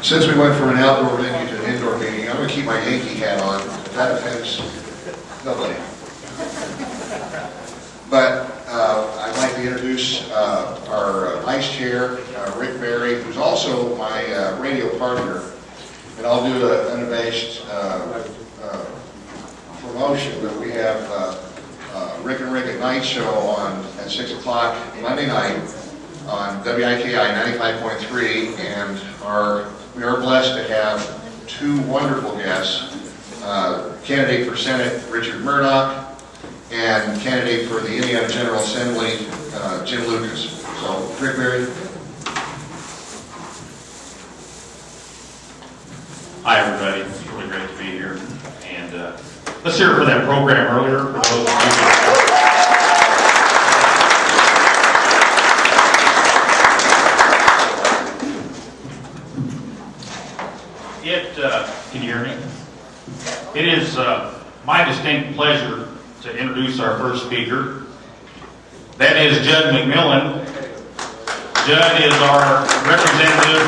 Since we went from an outdoor venue to an indoor meeting, I'm going to keep my Yankee hat on. If that offends nobody. But I'd like to introduce our Vice Chair, Rick Berry, who's also my radio partner. And I'll do an unabashed promotion, but we have Rick and Rick at Night Show at 6 o'clock Monday night on WIKI 95.3, and we are blessed to have two wonderful guests, candidate for Senate Richard Murdoch and candidate for the Indiana General Assembly Jim Lucas. So, Rick Berry. Hi everybody, it's really great to be here, and let's hear it for that program earlier. For those of you. Can you hear me? It is my distinct pleasure to introduce our first speaker. That is Jud McMillin. Jud is our representative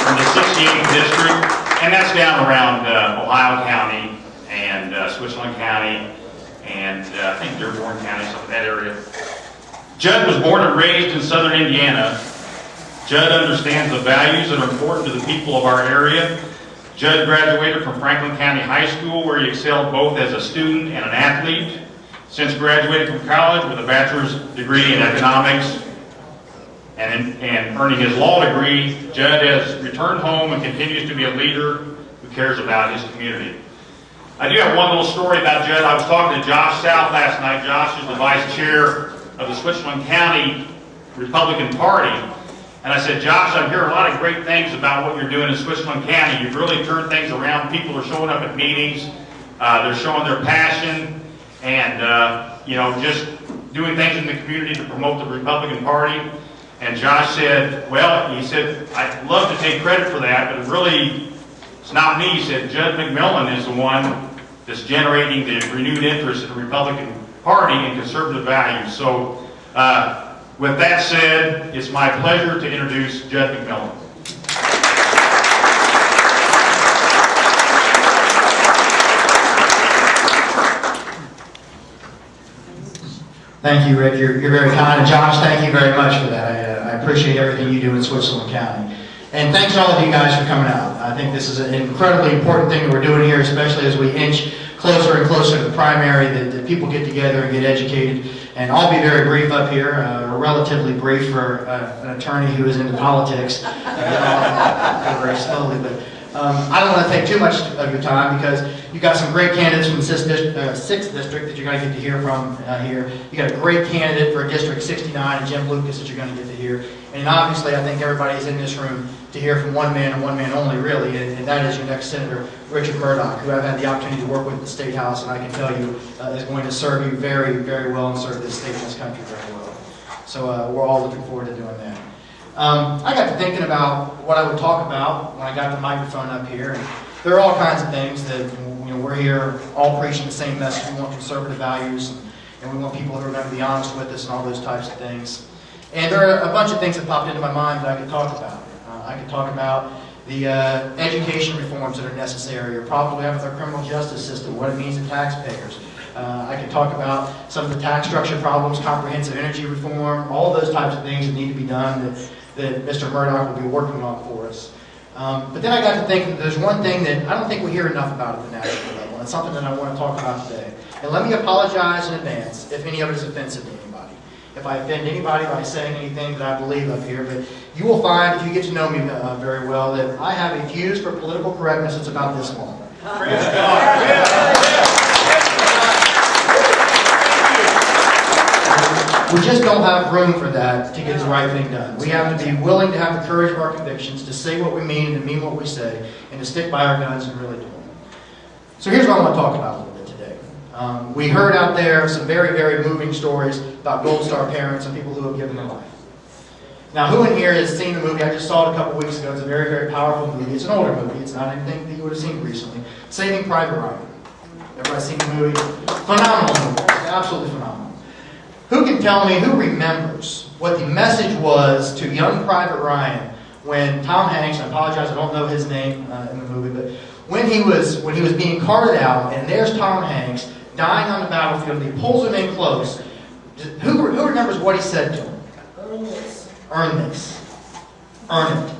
from the 68th District. And that's down around Ohio County and Switzerland County and I think Dearborn County, some of that area. Jud was born and raised in southern Indiana. Jud understands the values that are important to the people of our area. Jud graduated from Franklin County High School, where he excelled both as a student and an athlete. Since graduating from college with a bachelor's degree in economics and earning his law degree, Jud has returned home and continues to be a leader who cares about his community. I do have one little story about Jud. I was talking to Josh South last night. Josh is the vice chair of the Switzerland County Republican Party. And I said, Josh, I'm hearing a lot of great things about what you're doing in Switzerland County. You've really turned things around. People are showing up at meetings. They're showing their passion and, just doing things in the community to promote the Republican Party. And Josh said, well, he said, I'd love to take credit for that, but really, it's not me. He said, Jud McMillin is the one that's generating the renewed interest in the Republican Party and conservative values. So, with that said, it's my pleasure to introduce Jud McMillin. Thank you, Rick. You're very kind. And Josh, thank you very much for that. I appreciate everything you do in Switzerland County. And thanks to all of you guys for coming out. I think this is an incredibly important thing that we're doing here, especially as we inch closer and closer to the primary, that people get together and get educated. And I'll be very brief up here, relatively brief for an attorney who is into politics. Go very slowly, but I don't want to take too much of your time because you've got some great candidates from the 6th District that you're going to get to hear from here. You got a great candidate for District 69, Jim Lucas, that you're going to get to hear. And obviously, I think everybody's in this room to hear from one man and one man only, really, and that is your next Senator, Richard Murdoch, who I've had the opportunity to work with at the State House, and I can tell you is going to serve you very, very well and serve this state and this country very well. So we're all looking forward to doing that. I got to thinking about what I would talk about when I got the microphone up here. And there are all kinds of things that we're here all preaching the same message. We want conservative values, and we want people who are going to be honest with us and all those types of things. And there are a bunch of things that popped into my mind that I could talk about. I could talk about the education reforms that are necessary, or problems we have with our criminal justice system, what it means to taxpayers. I could talk about some of the tax structure problems, comprehensive energy reform, all those types of things that need to be done that Mr. Murdoch will be working on for us. But then I got to thinking that there's one thing that I don't think we hear enough about at the national level, and it's something that I want to talk about today. And let me apologize in advance if any of it is offensive to anybody. If I offend anybody by saying anything that I believe up here, but you will find, if you get to know me very well, that I have a fuse for political correctness that's about this long. We just don't have room for that to get the right thing done. We have to be willing to have the courage of our convictions, to say what we mean and to mean what we say, and to stick by our guns and really do it. So here's what I want to talk about a little bit today. We heard out there some very, very moving stories about Gold Star parents and people who have given their life. Now, who in here has seen the movie? I just saw it a couple weeks ago. It's a very, very powerful movie. It's an older movie. It's not anything that you would have seen recently. Saving Private Ryan. Everybody seen the movie? Phenomenal movie. Absolutely phenomenal. Who can tell me, who remembers what the message was to young Private Ryan when Tom Hanks, I apologize, I don't know his name in the movie, but when he was being carted out, and there's Tom Hanks dying on the battlefield, and he pulls him in close. Who remembers what he said to him? Earn this. Earn this. Earn it.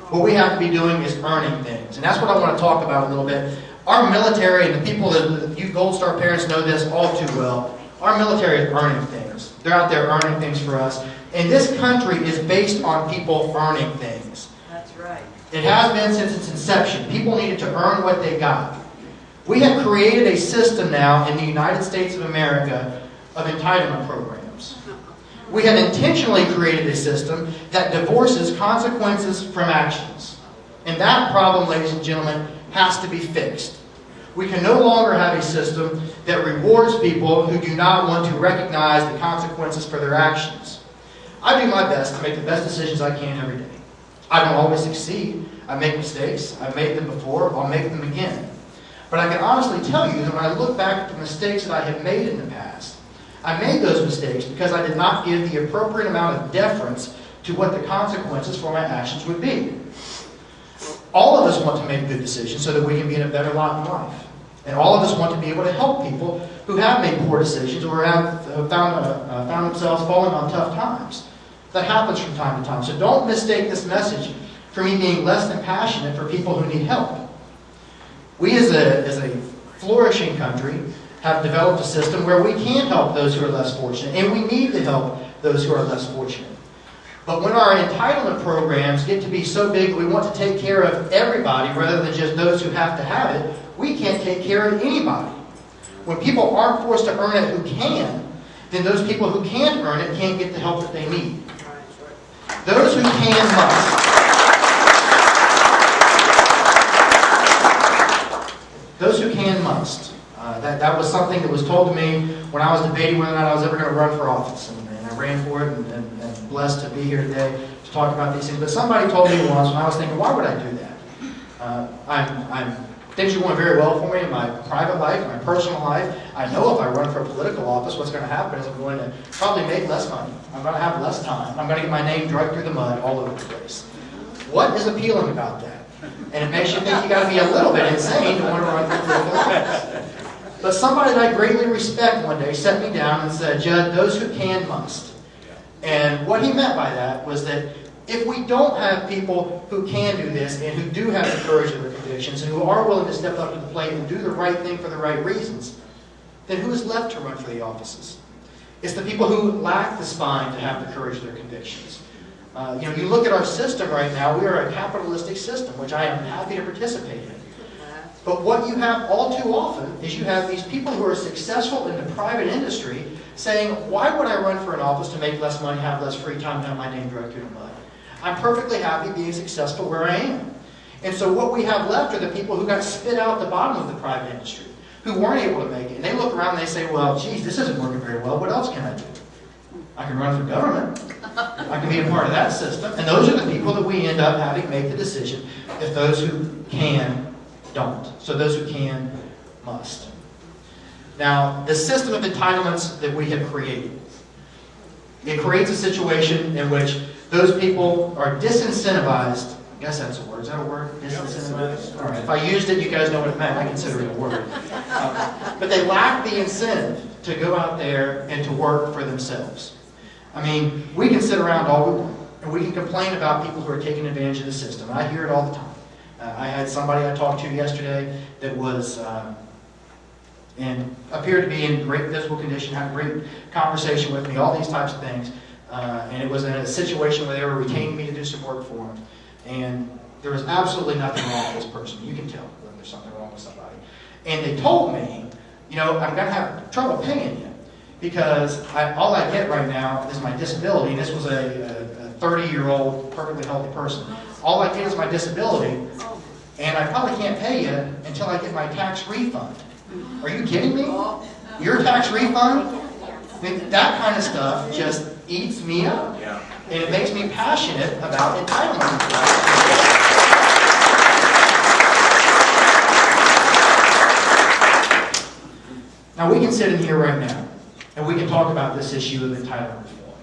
What we have to be doing is earning things. And that's what I want to talk about a little bit. Our military, and the people that you Gold Star parents know this all too well, our military is earning things. They're out there earning things for us. And this country is based on people earning things. That's right. It has been since its inception. People needed to earn what they got. We have created a system now in the United States of America of entitlement programs. We have intentionally created a system that divorces consequences from actions. And that problem, ladies and gentlemen, has to be fixed. We can no longer have a system that rewards people who do not want to recognize the consequences for their actions. I do my best to make the best decisions I can every day. I don't always succeed. I make mistakes. I've made them before. I'll make them again. But I can honestly tell you that when I look back at the mistakes that I have made in the past, I made those mistakes because I did not give the appropriate amount of deference to what the consequences for my actions would be. All of us want to make good decisions so that we can be in a better lot in life. And all of us want to be able to help people who have made poor decisions or have found themselves falling on tough times. That happens from time to time. So don't mistake this message for me being less than passionate for people who need help. We as a flourishing country have developed a system where we can help those who are less fortunate, and we need to help those who are less fortunate. But when our entitlement programs get to be so big that we want to take care of everybody rather than just those who have to have it, we can't take care of anybody. When people aren't forced to earn it who can, then those people who can't earn it can't get the help that they need. Those who can must. Those who can must. That was something that was told to me when I was debating whether or not I was ever going to run for office. And I ran for it and blessed to be here today to talk about these things. But somebody told me once, and I was thinking, why would I do that? Things are going very well for me in my private life, my personal life. I know if I run for a political office, what's going to happen is I'm going to probably make less money. I'm going to have less time. I'm going to get my name dragged through the mud all over the place. What is appealing about that? And it makes you think you got to be a little bit insane to want to run for political office. But somebody that I greatly respect one day set me down and said, Jud, those who can must. And what he meant by that was that if we don't have people who can do this and who do have the courage of their convictions and who are willing to step up to the plate and do the right thing for the right reasons, then who is left to run for the offices? It's the people who lack the spine to have the courage of their convictions. You look at our system right now, we are a capitalistic system, which I am happy to participate in. But what you have all too often is you have these people who are successful in the private industry saying, why would I run for an office to make less money, have less free time, and have my name dragged through the mud? I'm perfectly happy being successful where I am. And so what we have left are the people who got spit out the bottom of the private industry, who weren't able to make it. And they look around and they say, well, geez, this isn't working very well. What else can I do? I can run for government. I can be a part of that system. And those are the people that we end up having make the decision if those who can don't. So those who can must. Now, the system of entitlements that we have created, it creates a situation in which those people are disincentivized. I guess that's a word. Is that a word? Disincentivized? All right. If I used it, you guys know what it meant. I consider it a word. But they lack the incentive to go out there and to work for themselves. I mean, we can sit around all we want, and we can complain about people who are taking advantage of the system. I hear it all the time. I had somebody I talked to yesterday that was and appeared to be in great physical condition, had a great conversation with me, all these types of things. And it was in a situation where they were retaining me to do some work for them. And there was absolutely nothing wrong with this person. You can tell when there's something wrong with somebody. And they told me, I'm going to have trouble paying you because all I get right now is my disability. And this was a 30-year-old, perfectly healthy person. All I get is my disability, and I probably can't pay you until I get my tax refund. Are you kidding me? Your tax refund? That kind of stuff just eats me up. And it makes me passionate about entitlement. Now we can sit in here right now, and we can talk about this issue of entitlement reform.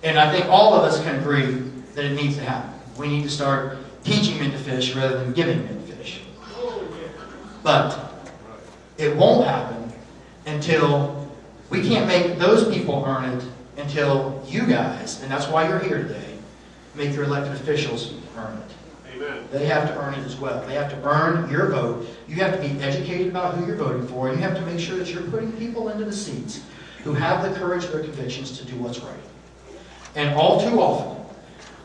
And I think all of us can agree that it needs to happen. We need to start teaching men to fish rather than giving men to fish. But it won't happen until we can't make those people earn it until you guys, and that's why you're here today, make your elected officials earn it. Amen. They have to earn it as well. They have to earn your vote. You have to be educated about who you're voting for, and you have to make sure that you're putting people into the seats who have the courage of their convictions to do what's right. And all too often,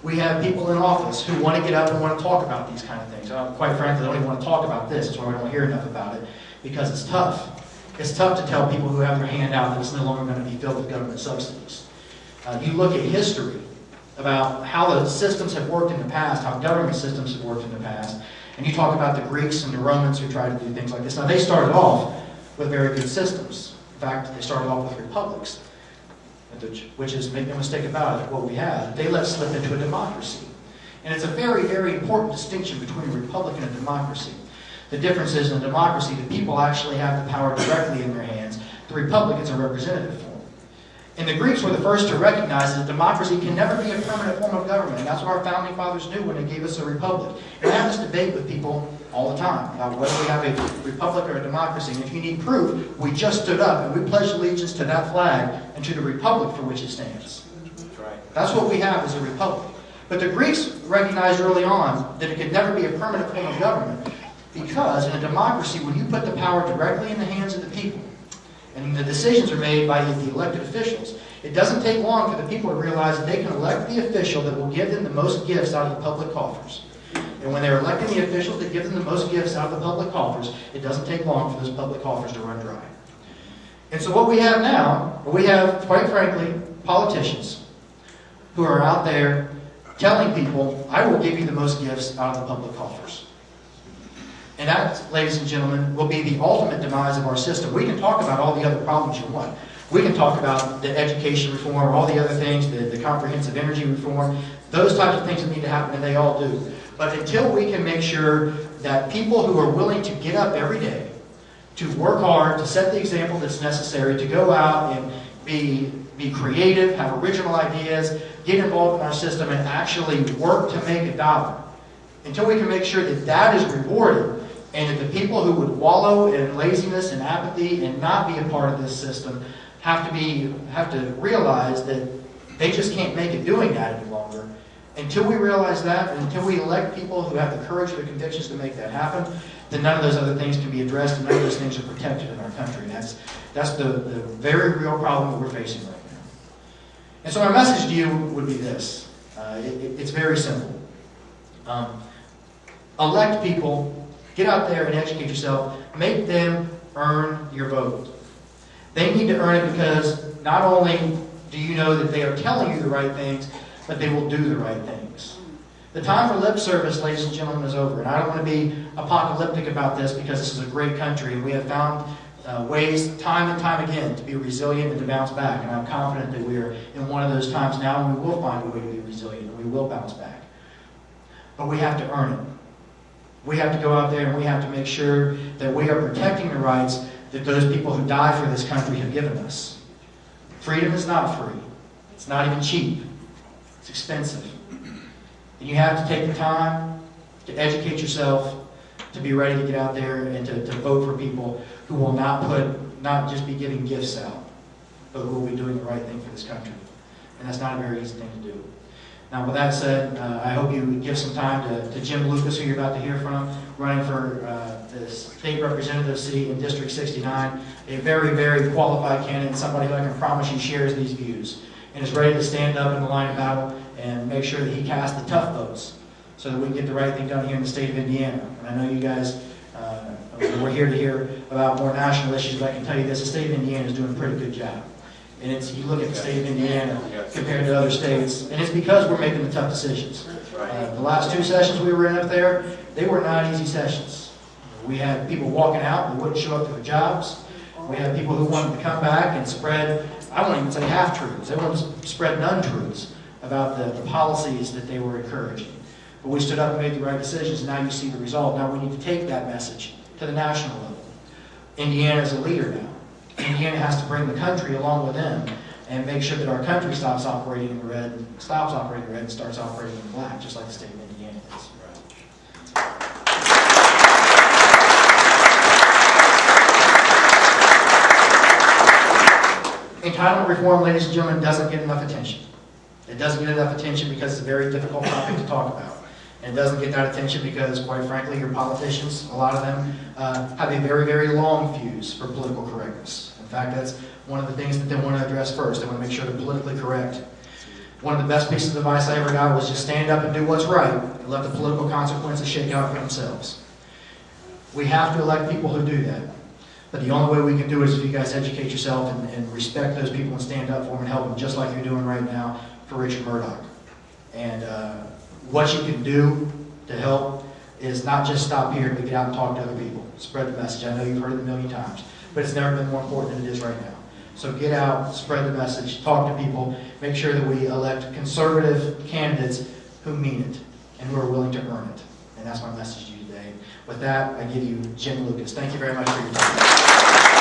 we have people in office who want to get up and want to talk about these kind of things. Quite frankly, they don't even want to talk about this. That's why we don't hear enough about it, because it's tough. It's tough to tell people who have their hand out that it's no longer going to be filled with government subsidies. You look at history about how the systems have worked in the past, how government systems have worked in the past, and you talk about the Greeks and the Romans who tried to do things like this. Now, they started off with very good systems. In fact, they started off with republics, which is, make no mistake about it, what we have. They let slip into a democracy. And it's a very, very important distinction between a republic and a democracy. The difference is in a democracy, the people actually have the power directly in their hands. The republic is a representative form. And the Greeks were the first to recognize that democracy can never be a permanent form of government. And that's what our founding fathers knew when they gave us a republic. And I have this debate with people all the time about whether we have a republic or a democracy. And if you need proof, we just stood up and we pledged allegiance to that flag and to the republic for which it stands. That's right. That's what we have as a republic. But the Greeks recognized early on that it could never be a permanent form of government, because in a democracy, when you put the power directly in the hands of the people, and the decisions are made by the elected officials, it doesn't take long for the people to realize that they can elect the official that will give them the most gifts out of the public coffers. And when they're electing the officials that give them the most gifts out of the public coffers, it doesn't take long for those public coffers to run dry. And so what we have now, we have, quite frankly, politicians who are out there telling people, I will give you the most gifts out of the public coffers. And that, ladies and gentlemen, will be the ultimate demise of our system. We can talk about all the other problems you want. We can talk about the education reform, all the other things, the comprehensive energy reform, those types of things that need to happen, and they all do. But until we can make sure that people who are willing to get up every day, to work hard, to set the example that's necessary, to go out and be creative, have original ideas, get involved in our system, and actually work to make a dollar, until we can make sure that that is rewarded, and that the people who would wallow in laziness and apathy and not be a part of this system have to realize that they just can't make it doing that any longer. Until we realize that, and until we elect people who have the courage of their convictions to make that happen, then none of those other things can be addressed, and none of those things are protected in our country. And that's the very real problem that we're facing right now. And so my message to you would be this. It's very simple. Elect people. Get out there and educate yourself. Make them earn your vote. They need to earn it because not only do you know that they are telling you the right things, but they will do the right things. The time for lip service, ladies and gentlemen, is over. And I don't want to be apocalyptic about this, because this is a great country, and we have found ways time and time again to be resilient and to bounce back. And I'm confident that we are in one of those times now, and we will find a way to be resilient, and we will bounce back. But we have to earn it. We have to go out there and we have to make sure that we are protecting the rights that those people who die for this country have given us. Freedom is not free. It's not even cheap. It's expensive. And you have to take the time to educate yourself, to be ready to get out there and to vote for people who will not just be giving gifts out, but who will be doing the right thing for this country. And that's not a very easy thing to do. Now, with that said, I hope you give some time to Jim Lucas, who you're about to hear from, running for the State Representative seat in District 69. A very, very qualified candidate, somebody who I can promise you shares these views and is ready to stand up in the line of battle and make sure that he casts the tough votes so that we can get the right thing done here in the state of Indiana. And I know you guys, we're here to hear about more national issues, but I can tell you this, the state of Indiana is doing a pretty good job. And you look at the state of Indiana compared to other states, and it's because we're making the tough decisions. The last 2 sessions we were in up there, they were not easy sessions. We had people walking out who wouldn't show up to their jobs. We had people who wanted to come back and spread, I won't even say half-truths, they wanted to spread non-truths about the policies that they were encouraging. But we stood up and made the right decisions, and now you see the result. Now we need to take that message to the national level. Indiana is a leader now. Indiana has to bring the country along with them and make sure that our country stops operating in red, and starts operating in black, just like the state of Indiana is. Entitlement reform, ladies and gentlemen, doesn't get enough attention. It doesn't get enough attention because it's a very difficult topic to talk about. And it doesn't get that attention because, quite frankly, your politicians, a lot of them, have a very, very long fuse for political correctness. In fact, that's one of the things that they want to address first. They want to make sure they're politically correct. One of the best pieces of advice I ever got was just stand up and do what's right and let the political consequences shake out for themselves. We have to elect people who do that. But the only way we can do it is if you guys educate yourself and respect those people and stand up for them and help them, just like you're doing right now for Richard Murdoch. And what you can do to help is not just stop here, but get out and talk to other people. Spread the message. I know you've heard it a million times, but it's never been more important than it is right now. So get out, spread the message, talk to people, make sure that we elect conservative candidates who mean it and who are willing to earn it. And that's my message to you today. With that, I give you Jim Lucas. Thank you very much for your time.